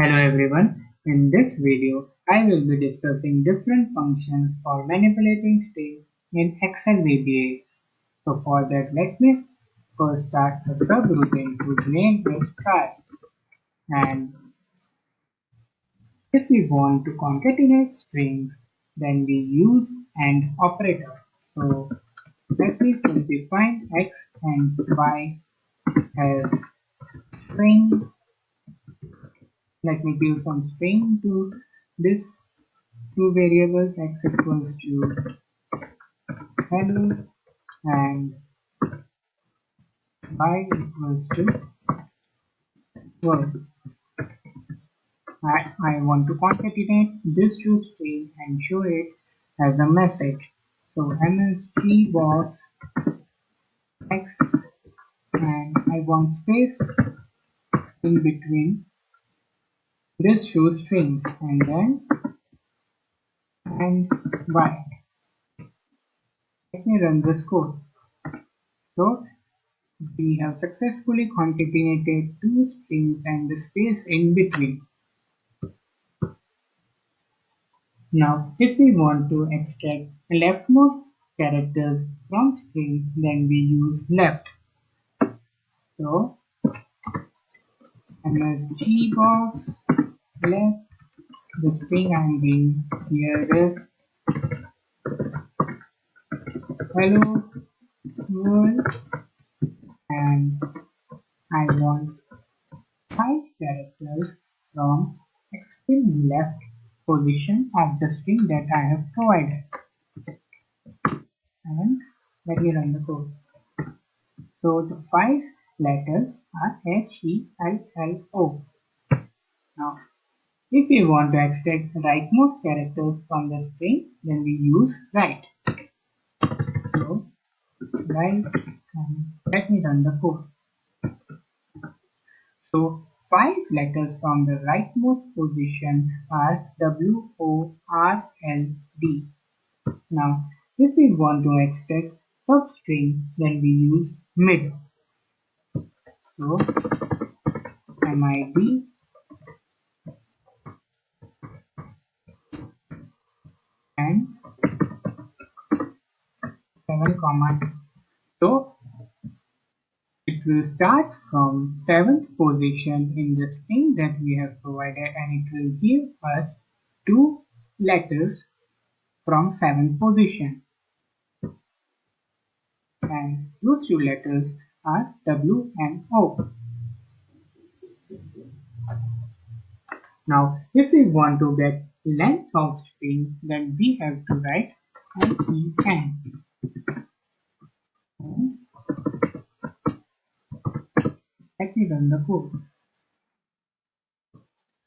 Hello everyone, in this video I will be discussing different functions for manipulating strings in Excel VBA. So for that let me first start a subroutine whose name is try, and if we want to concatenate strings then we use AND operator. So let me define X and Y as string. Let me give some string to this two variables x equals to hello and y equals to world. I want to concatenate this two strings and show it as a message. So msg was x and I want space in between these two strings and then and y. Let me run this code. So we have successfully concatenated two strings and the space in between. Now, if we want to extract leftmost characters from string, then we use left. So, msg box left. The string I'm giving here is hello world, and I want 5 characters from extreme left position of the string that I have provided. And let me run the code. So the 5 letters are HELLO. Now, if we want to extract rightmost characters from the string, then we use right. So, right, and let me run the code. So, 5 letters from the rightmost position are WORLD. Now, if we want to extract substring, then we use mid. So, MID and 7, so it will start from 7th position in the string that we have provided, and it will give us 2 letters from 7th position, and those 2 letters are W and O. Now if we want to get length of string, then we have to write len. Let me run the code.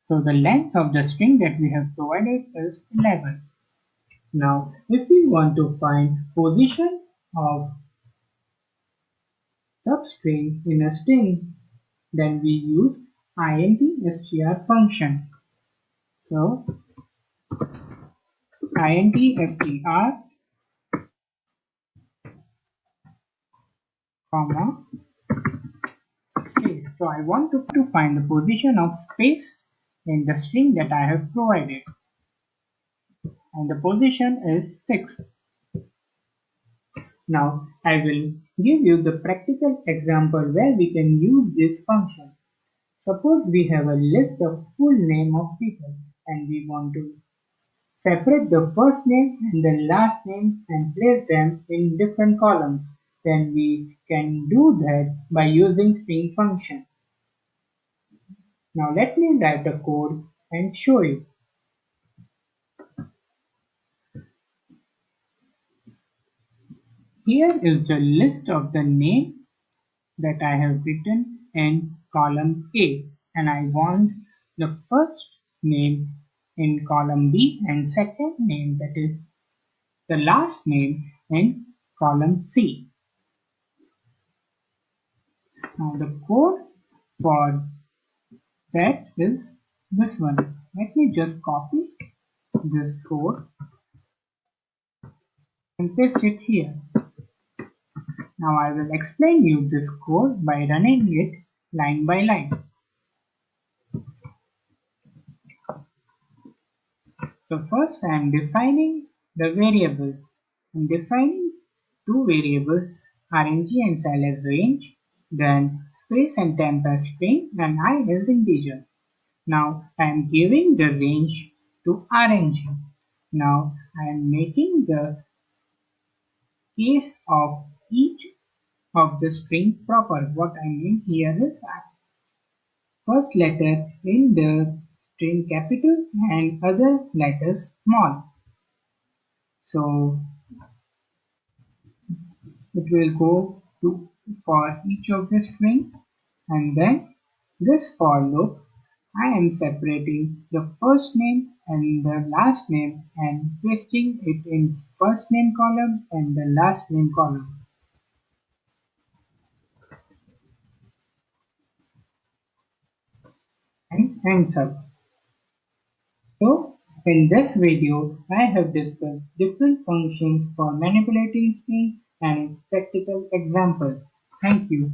So the length of the string that we have provided is 11. Now, if we want to find position of substring in a string, then we use intstr function. So, intstr, comma, space. So I want to find the position of space in the string that I have provided, and the position is 6. Now I will give you the practical example where we can use this function. Suppose we have a list of full name of people and we want to separate the first name and the last name and place them in different columns. Then we can do that by using string function. Now let me write the code and show you. Here is the list of the name that I have written in column A, and I want the first name in column B and second name, that is the last name, in column C. Now the code for that is this one. Let me just copy this code and paste it here. Now I will explain you this code by running it line by line. So first I am defining the variables. I'm defining two variables RNG and cell as range, then space and temp as string and I as integer. Now I am giving the range to RNG. Now I am making the case of each of the string proper. What I mean here is first letter in the string capital and other letters small. So it will go to for each of the string and then this for loop I am separating the first name and the last name and pasting it in first name column and the last name column and ends up. So in this video I have discussed different functions for manipulating string and its practical example. Thank you.